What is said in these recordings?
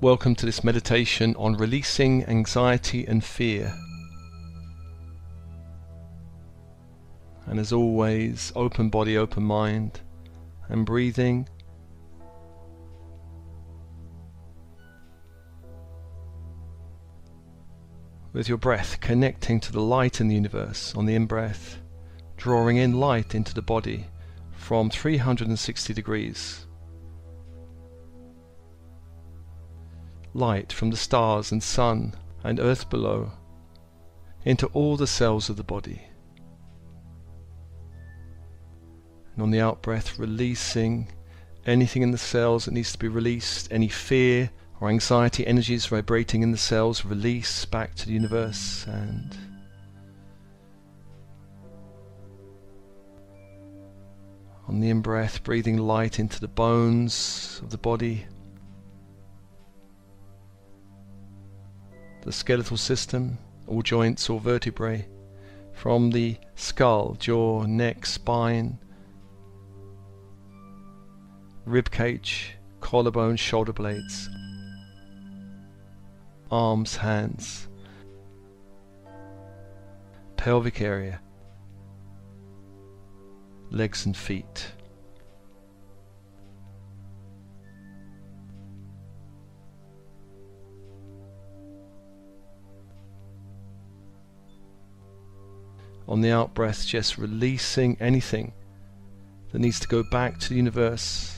Welcome to this meditation on releasing anxiety and fear. And as always, open body, open mind, and breathing. With your breath connecting to the light in the universe on the in-breath, drawing in light into the body from 360 degrees. Light from the stars and sun and earth below into all the cells of the body. And on the out-breath, releasing anything in the cells that needs to be released, any fear or anxiety energies vibrating in the cells, release back to the universe. And on the in-breath, breathing light into the bones of the body, the skeletal system, all joints, all vertebrae, from the skull, jaw, neck, spine, rib cage, collarbone, shoulder blades, arms, hands, pelvic area, legs and feet. On the out breath, just releasing anything that needs to go back to the universe.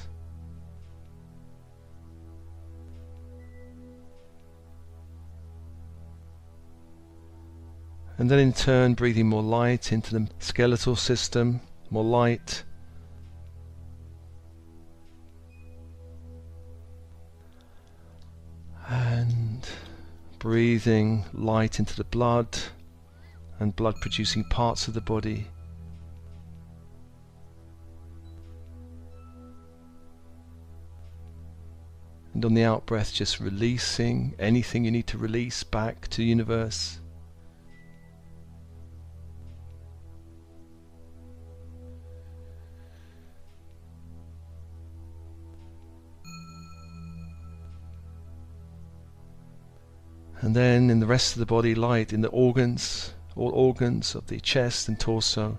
And then in turn, breathing more light into the skeletal system, more light. And breathing light into the blood and blood producing parts of the body. And on the out breath, just releasing anything you need to release back to the universe. And then in the rest of the body, light in the organs, all organs of the chest and torso.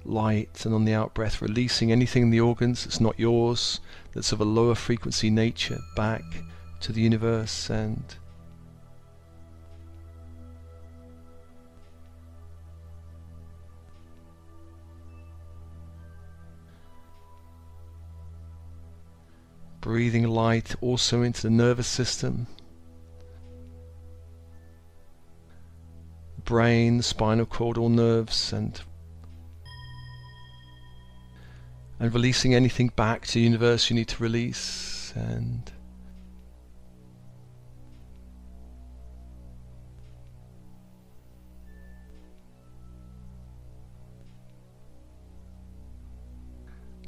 Light, and on the out breath, releasing anything in the organs that's not yours, that's of a lower frequency nature, back to the universe. And breathing light also into the nervous system, brain, the spinal cord, all nerves, and releasing anything back to the universe you need to release. And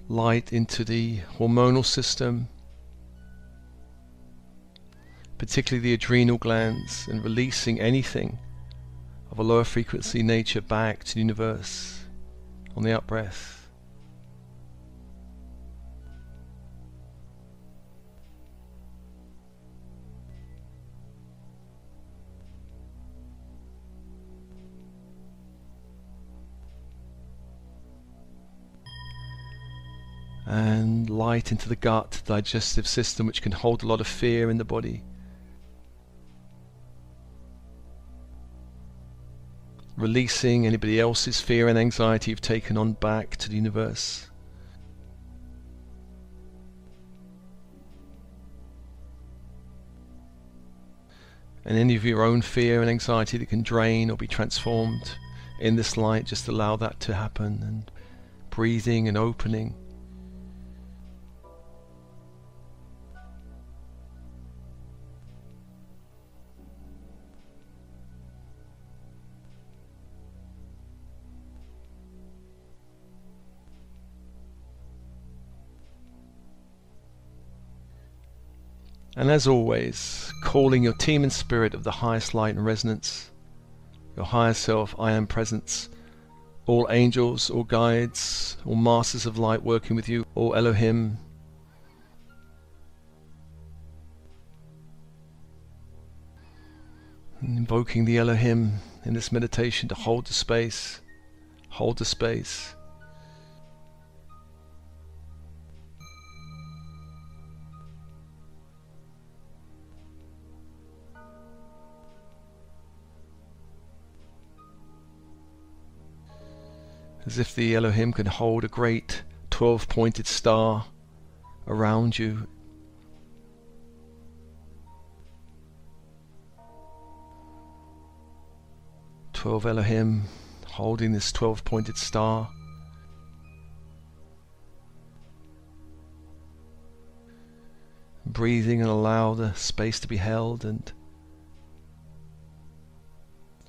light into the hormonal system, particularly the adrenal glands, and releasing anything of a lower frequency nature back to the universe on the out breath. And light into the gut, digestive system, which can hold a lot of fear in the body. Releasing anybody else's fear and anxiety you've taken on back to the universe. And any of your own fear and anxiety that can drain or be transformed in this light, just allow that to happen. And breathing and opening. And as always, calling your team and spirit of the highest light and resonance, your higher self, I am presence, all angels, all guides, all masters of light working with you, all Elohim. And invoking the Elohim in this meditation to hold the space, hold the space. As if the Elohim can hold a great 12-pointed star around you. Twelve Elohim holding this 12-pointed star. Breathing and allow the space to be held. And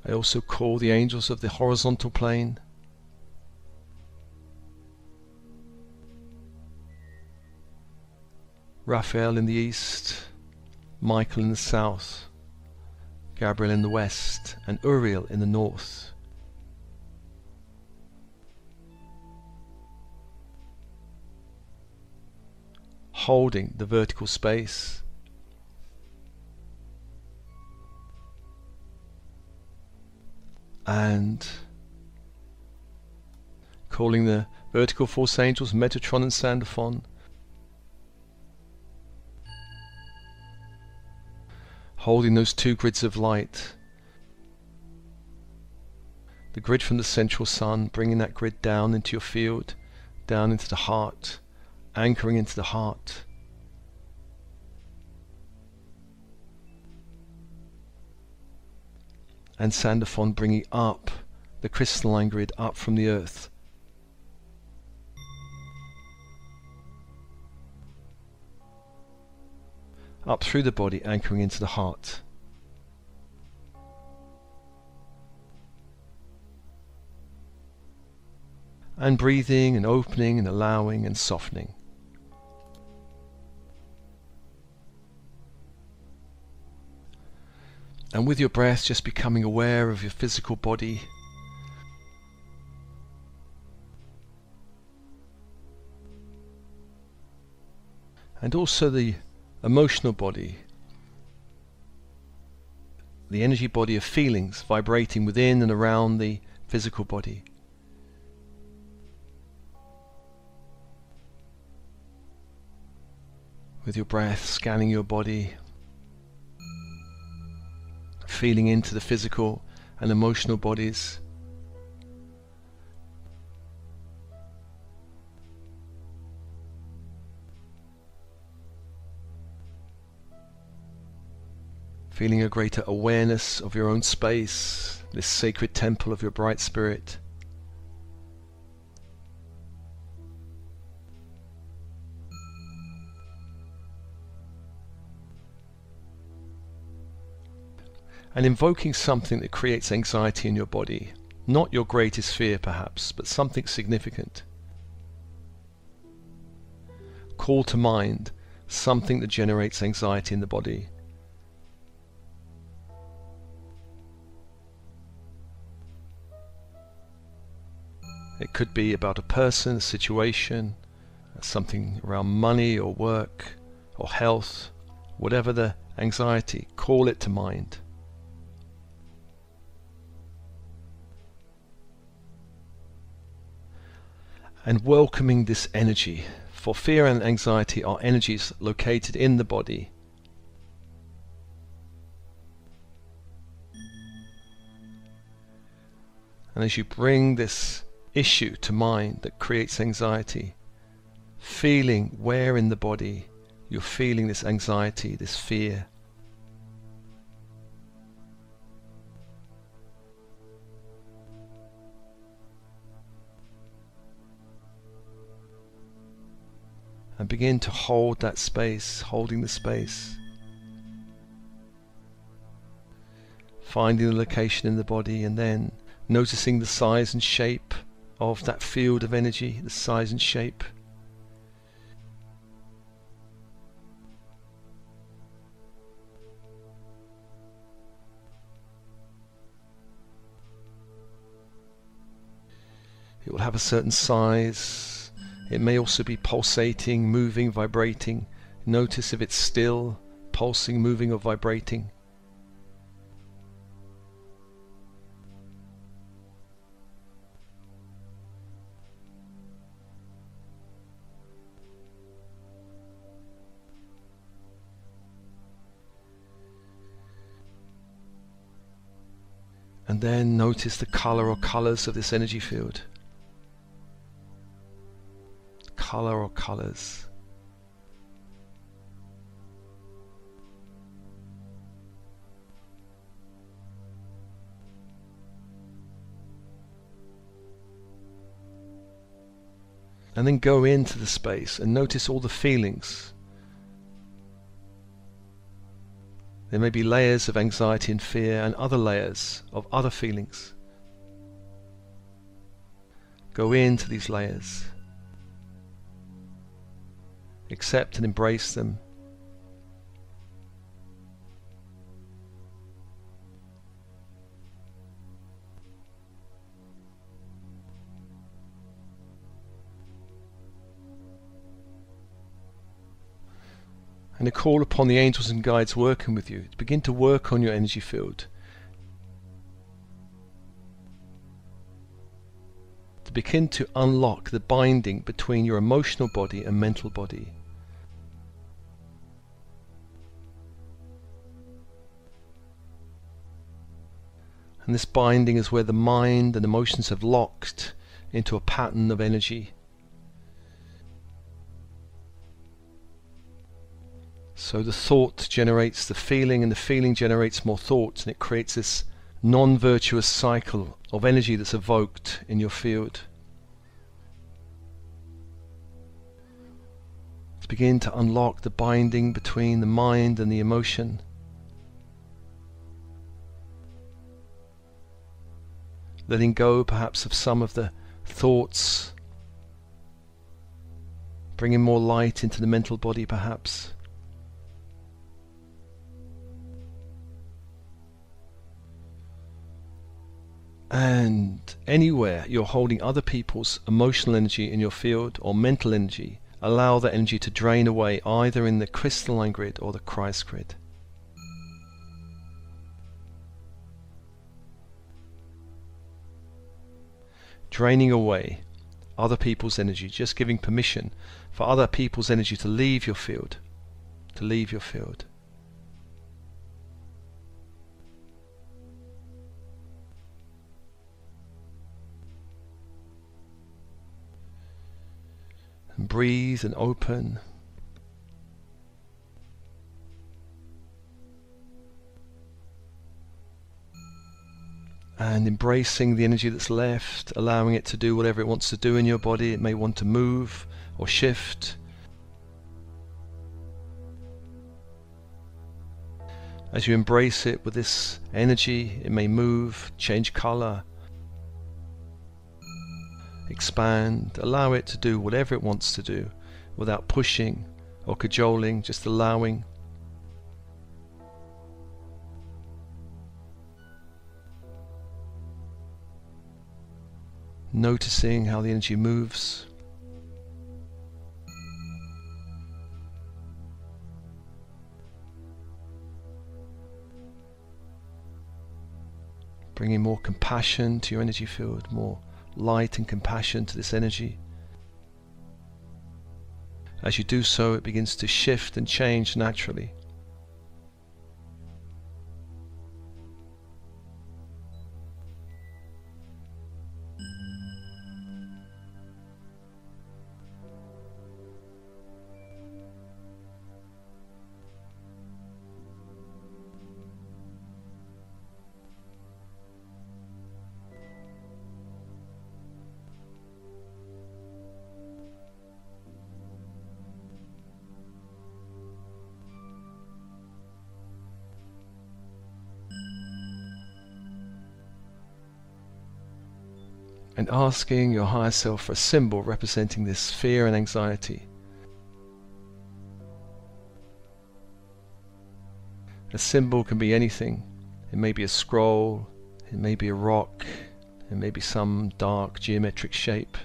I also call the angels of the horizontal plane. Raphael in the east, Michael in the south, Gabriel in the west, and Uriel in the north. Holding the vertical space. And calling the vertical force angels Metatron and Sandalphon. Holding those two grids of light. The grid from the central sun, bringing that grid down into your field, down into the heart, anchoring into the heart. And Sandalphon bringing up the crystalline grid up from the earth. Up through the body, anchoring into the heart. And breathing and opening and allowing and softening. And with your breath, just becoming aware of your physical body. And also the emotional body, the energy body of feelings vibrating within and around the physical body. With your breath, scanning your body, feeling into the physical and emotional bodies. Feeling a greater awareness of your own space, this sacred temple of your bright spirit. And invoking something that creates anxiety in your body. Not your greatest fear perhaps, but something significant. Call to mind something that generates anxiety in the body. It could be about a person, a situation, something around money or work or health, whatever the anxiety, call it to mind. And welcoming this energy, for fear and anxiety are energies located in the body. And as you bring this issue to mind that creates anxiety, feeling where in the body you're feeling this anxiety, this fear. And begin to hold that space, holding the space. Finding the location in the body and then noticing the size and shape of that field of energy, the size and shape. It will have a certain size. It may also be pulsating, moving, vibrating. Notice if it's still, pulsing, moving, or vibrating. And then notice the color or colors of this energy field. Color or colors. And then go into the space and notice all the feelings. There may be layers of anxiety and fear and other layers of other feelings. Go into these layers. Accept and embrace them. And to call upon the angels and guides working with you to begin to work on your energy field, to begin to unlock the binding between your emotional body and mental body. And this binding is where the mind and emotions have locked into a pattern of energy. So the thought generates the feeling, and the feeling generates more thoughts, and it creates this non-virtuous cycle of energy that's evoked in your field. To begin to unlock the binding between the mind and the emotion. Letting go perhaps of some of the thoughts, bringing more light into the mental body perhaps. And anywhere you're holding other people's emotional energy in your field or mental energy, allow that energy to drain away either in the crystalline grid or the Christ grid. Draining away other people's energy, just giving permission for other people's energy to leave your field, to leave your field. And breathe and open. And embracing the energy that's left, allowing it to do whatever it wants to do in your body. It may want to move or shift. As you embrace it with this energy, it may move, change color, expand. Allow it to do whatever it wants to do without pushing or cajoling, just allowing. Noticing how the energy moves. Bringing more compassion to your energy field, more light and compassion to this energy. As you do so, it begins to shift and change naturally. And asking your higher self for a symbol representing this fear and anxiety. A symbol can be anything. It may be a scroll, it may be a rock, and maybe some dark geometric shape.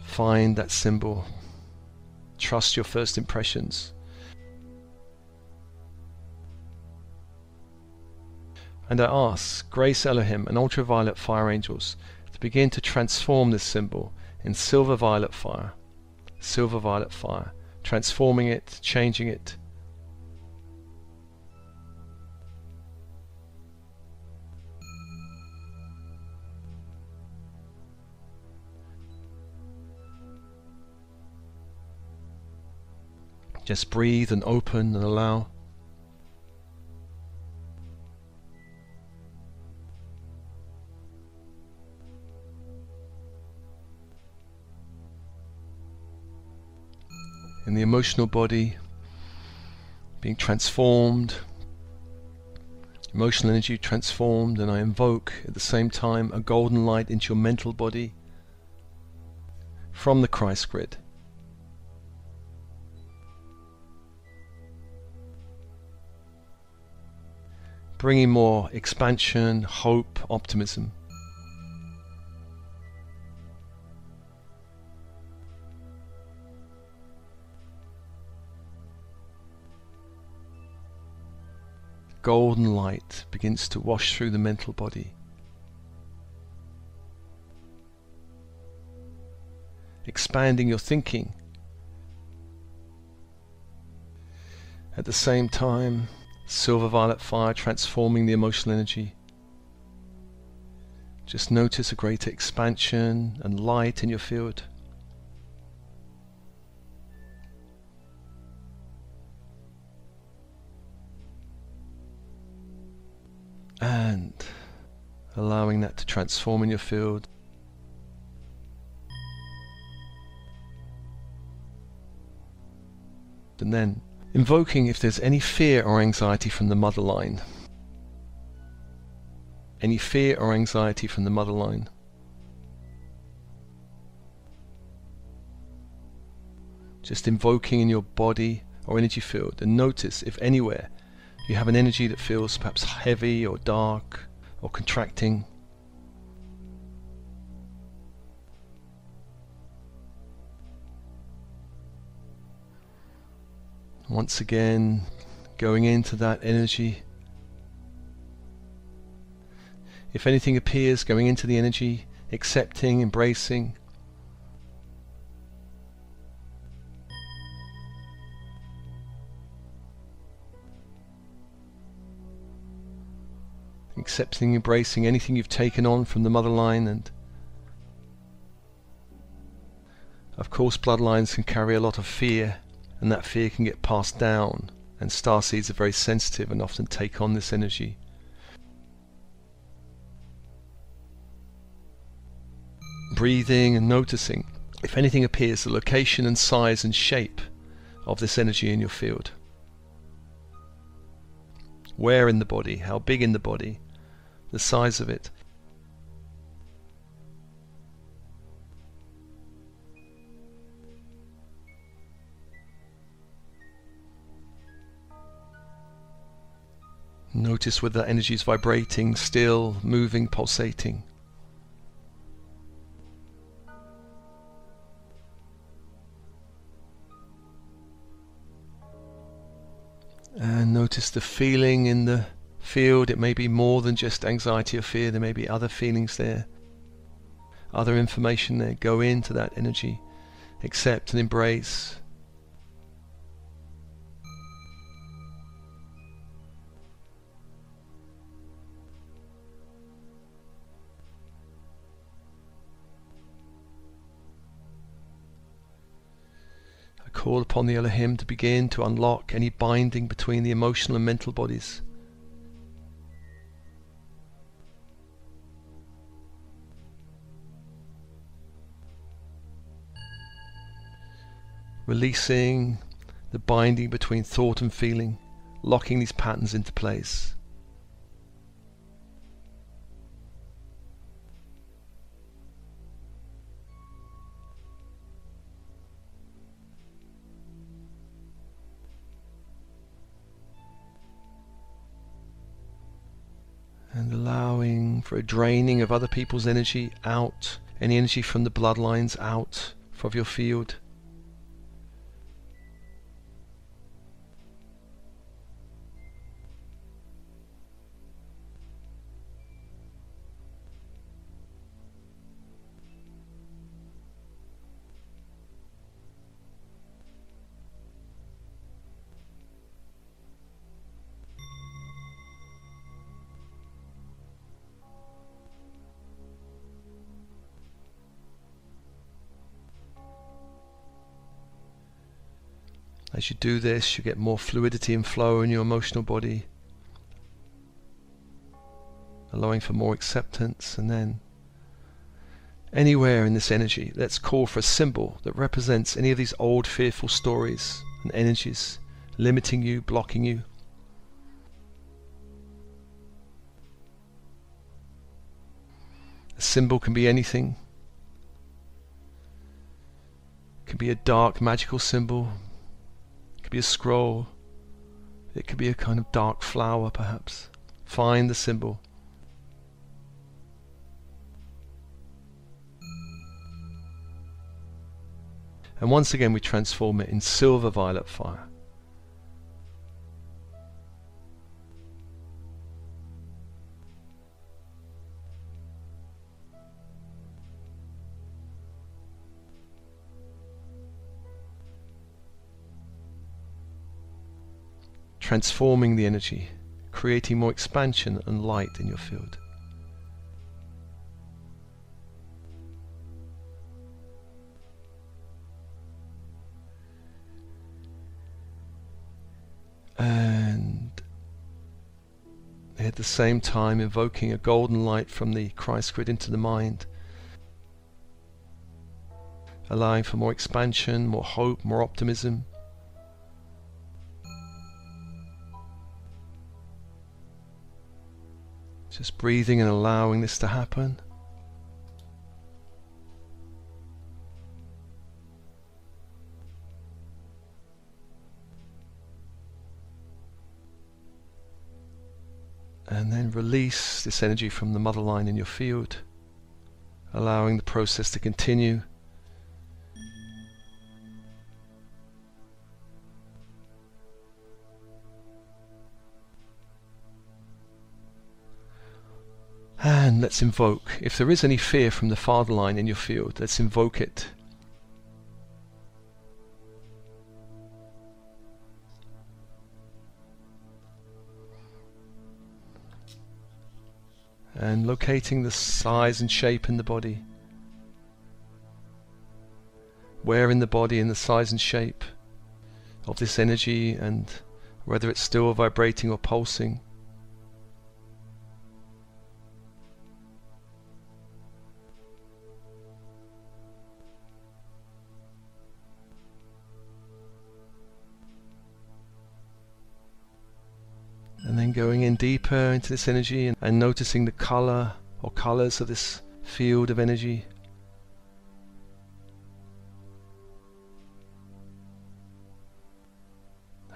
Find that symbol. Trust your first impressions. And I ask Grace Elohim and ultraviolet fire angels to begin to transform this symbol in silver violet fire, transforming it, changing it. Just breathe and open and allow. In the emotional body being transformed, emotional energy transformed, and I invoke at the same time a golden light into your mental body from the Christ grid. Bringing more expansion, hope, optimism. Golden light begins to wash through the mental body, expanding your thinking. At the same time, silver violet fire transforming the emotional energy. Just notice a greater expansion and light in your field. And allowing that to transform in your field. And then invoking if there's any fear or anxiety from the mother line. Any fear or anxiety from the mother line. Just invoking in your body or energy field, and notice if anywhere you have an energy that feels perhaps heavy or dark or contracting. Once again, going into that energy. If anything appears, going into the energy, accepting, embracing. Accepting, embracing anything you've taken on from the mother line, and of course bloodlines can carry a lot of fear, and that fear can get passed down, and starseeds are very sensitive and often take on this energy. Breathing and noticing if anything appears, the location and size and shape of this energy in your field. Where in the body, how big in the body, the size of it. Notice whether that energy is vibrating, still, moving, pulsating. And notice the feeling in the field. It may be more than just anxiety or fear. There may be other feelings there, other information there. Go into that energy, accept and embrace. Call upon the Elohim to begin to unlock any binding between the emotional and mental bodies. Releasing the binding between thought and feeling, locking these patterns into place. And allowing for a draining of other people's energy out, any energy from the bloodlines out of your field. As you do this, you get more fluidity and flow in your emotional body, allowing for more acceptance. And then anywhere in this energy, let's call for a symbol that represents any of these old fearful stories and energies limiting you, blocking you. A symbol can be anything. It can be a dark magical symbol. It could be a scroll. It could be a kind of dark flower, perhaps. Find the symbol. And once again we transform it in silver violet fire. Transforming the energy, creating more expansion and light in your field. And at the same time invoking a golden light from the Christ grid into the mind, allowing for more expansion, more hope, more optimism. Just breathing and allowing this to happen. And then release this energy from the mother line in your field, allowing the process to continue. And let's invoke, if there is any fear from the father line in your field, let's invoke it. And locating the size and shape in the body. Where in the body and the size and shape of this energy, and whether it's still vibrating or pulsing. And then going in deeper into this energy and noticing the color or colors of this field of energy.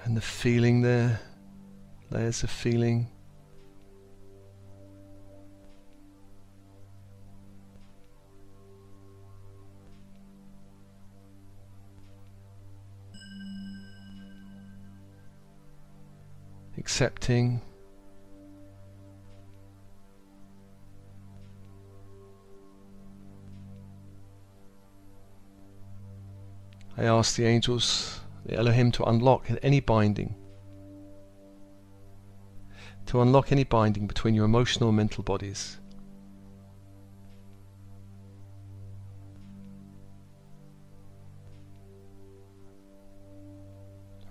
And the feeling there, layers of feeling. Accepting. I ask the angels, the Elohim, to unlock any binding. To unlock any binding between your emotional and mental bodies.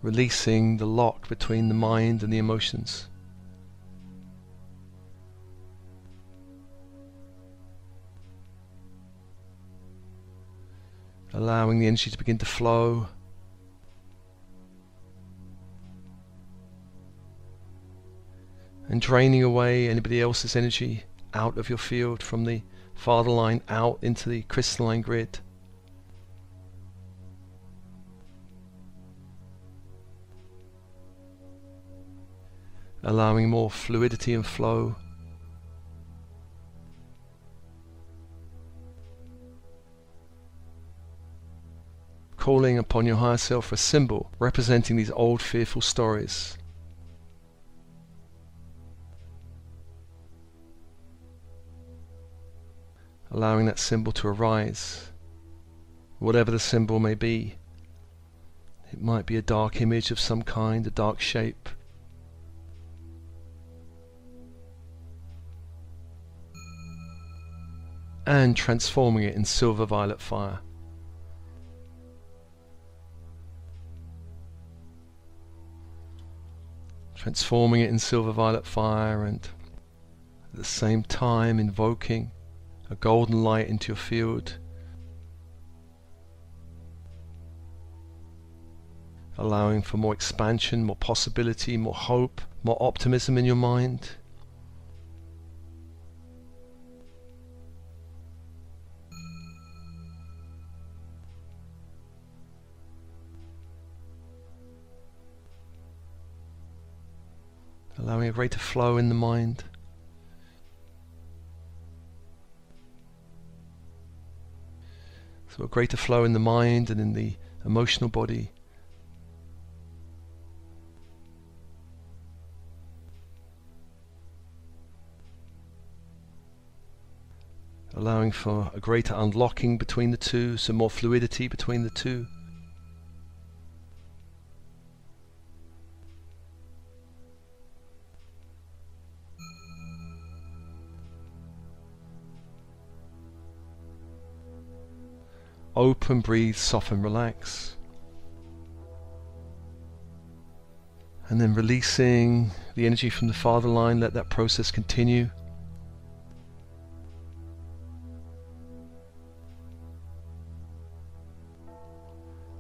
Releasing the lock between the mind and the emotions. Allowing the energy to begin to flow. And draining away anybody else's energy out of your field, from the father line out into the crystalline grid. Allowing more fluidity and flow. calling upon your higher self for a symbol representing these old fearful stories. Allowing that symbol to arise, whatever the symbol may be. It might be a dark image of some kind, a dark shape. And transforming it in silver violet fire. Transforming it in silver violet fire, and at the same time invoking a golden light into your field, allowing for more expansion, more possibility, more hope, more optimism in your mind. Allowing a greater flow in the mind. So a greater flow in the mind and in the emotional body. Allowing for a greater unlocking between the two, some more fluidity between the two. Open, breathe, soften, relax. And then releasing the energy from the father line, let that process continue.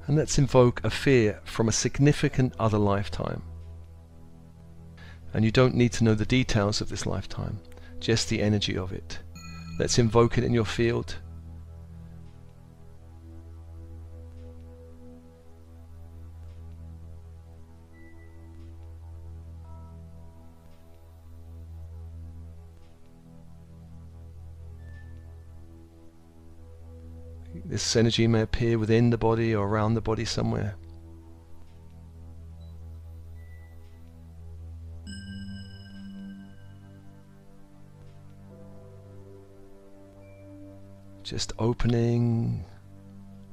And let's invoke a fear from a significant other lifetime. And you don't need to know the details of this lifetime, just the energy of it. Let's invoke it in your field. This energy may appear within the body or around the body somewhere. Just opening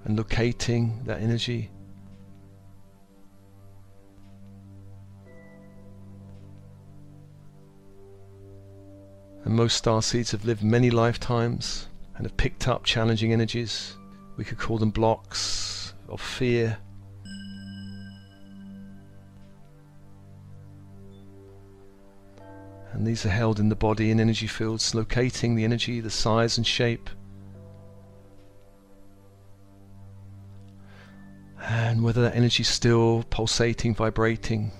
and locating that energy. And most starseeds have lived many lifetimes and have picked up challenging energies. We could call them blocks of fear. And these are held in the body in energy fields, locating the energy, the size and shape. And whether that energy is still pulsating, vibrating.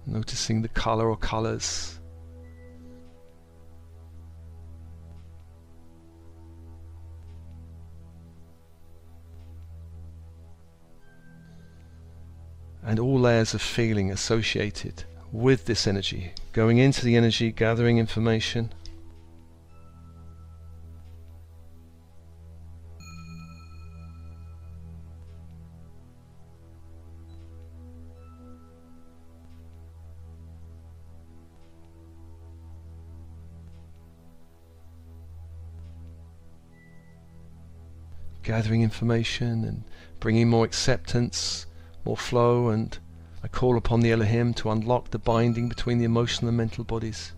Noticing the color or colors. And all layers of feeling associated with this energy. Going into the energy, gathering information. Gathering information and bringing more acceptance, more flow, and I call upon the Elohim to unlock the binding between the emotional and mental bodies.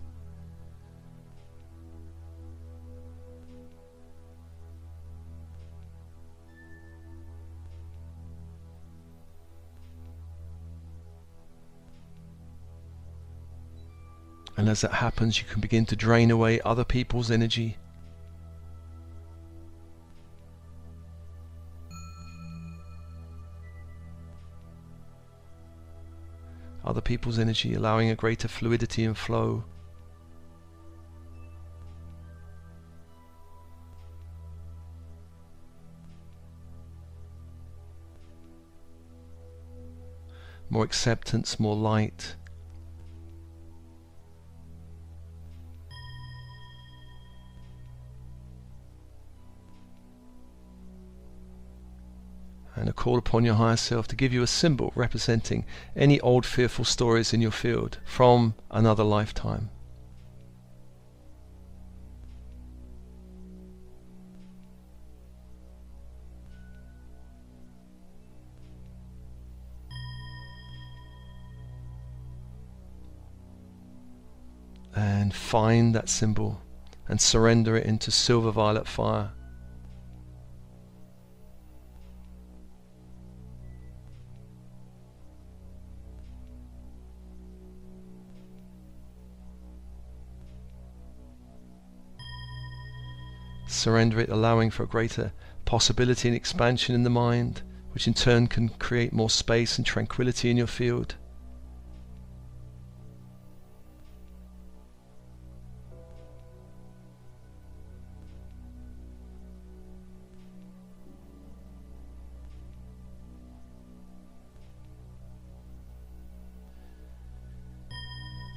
And as that happens, you can begin to drain away other people's energy. Other people's energy, allowing a greater fluidity and flow. More acceptance, more light. and a call upon your higher self to give you a symbol representing any old fearful stories in your field from another lifetime. And find that symbol and surrender it into silver violet fire. Surrender it, allowing for a greater possibility and expansion in the mind, which in turn can create more space and tranquility in your field.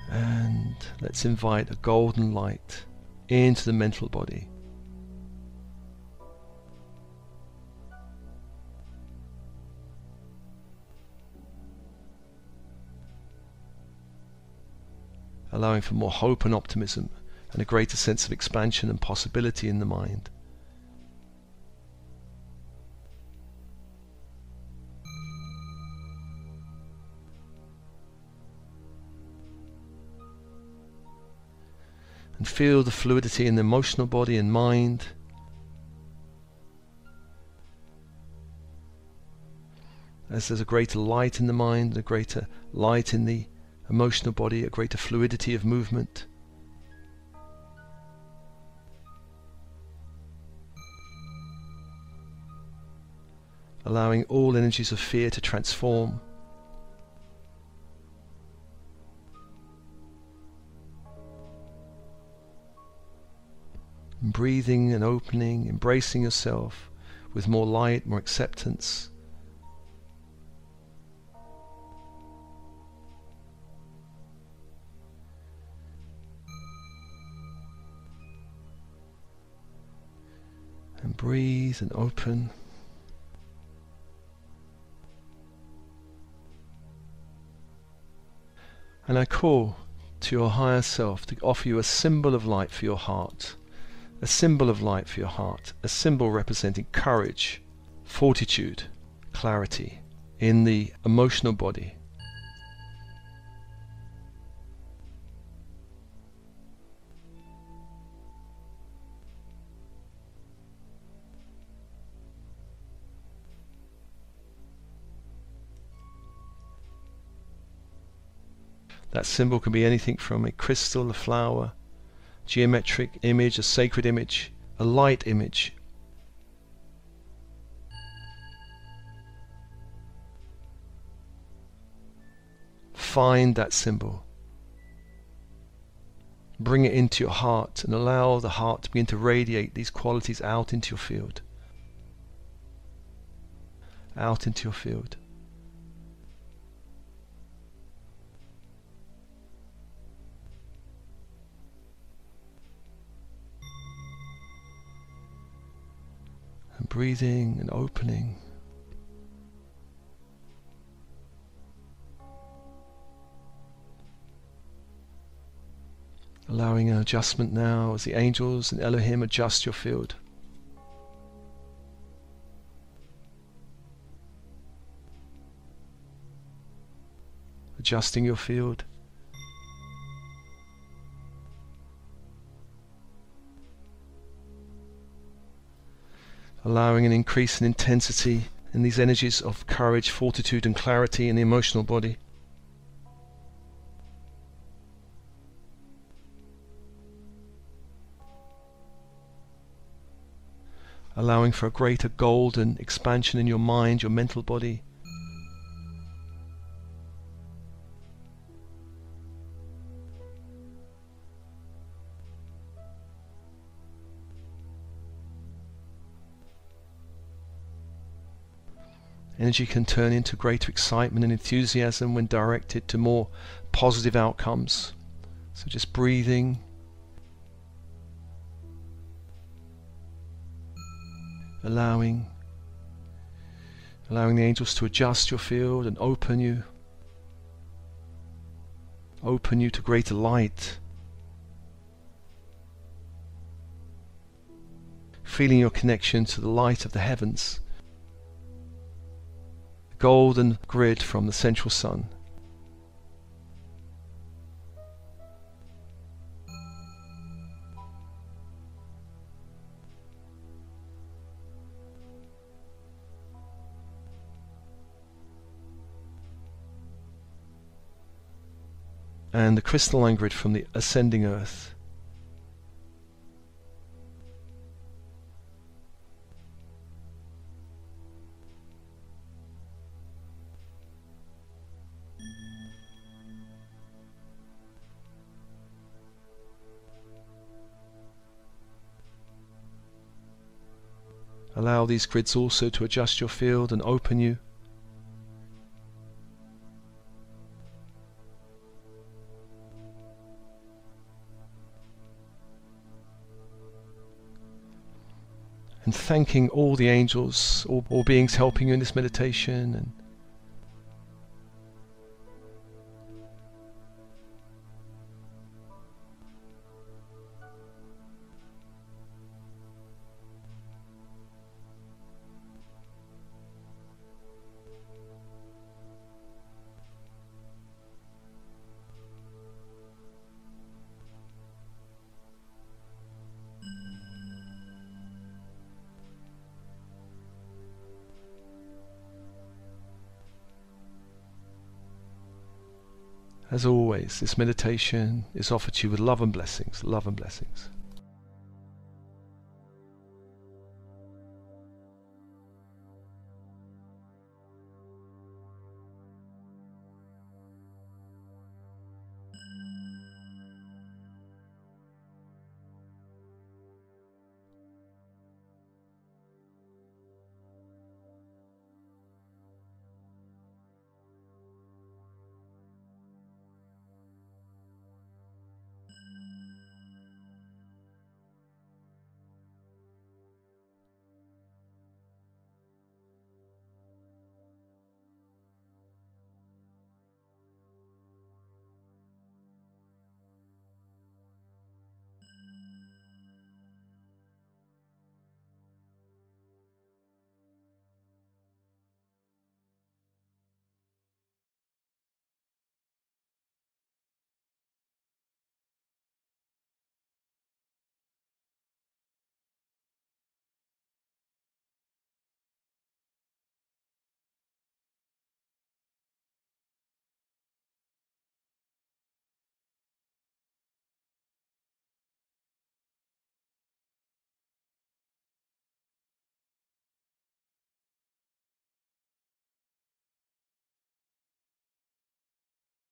And let's invite a golden light into the mental body. Allowing for more hope and optimism and a greater sense of expansion and possibility in the mind. And feel the fluidity in the emotional body and mind. As there's a greater light in the mind, a greater light in the emotional body, a greater fluidity of movement. Allowing all energies of fear to transform. And breathing and opening, embracing yourself with more light, more acceptance. And breathe and open. And I call to your higher self to offer you a symbol of light for your heart. A symbol of light for your heart. A symbol representing courage, fortitude, clarity in the emotional body. That symbol can be anything from a crystal, a flower, geometric image, a sacred image, a light image. Find that symbol. Bring it into your heart and allow the heart to begin to radiate these qualities out into your field. Out into your field. And breathing and opening. Allowing an adjustment now as the angels and Elohim adjust your field. Adjusting your field. Allowing an increase in intensity in these energies of courage, fortitude and clarity in the emotional body. Allowing for a greater golden expansion in your mind, your mental body. Energy can turn into greater excitement and enthusiasm when directed to more positive outcomes. So just breathing. Allowing allowing the angels to adjust your field and open you to greater light, feeling your connection to the light of the heavens, the golden grid from the central sun. And the crystalline grid from the ascending earth. Allow these grids also to adjust your field and open you. And thanking all the angels, all beings helping you in this meditation, and as always, this meditation is offered to you with love and blessings, love and blessings.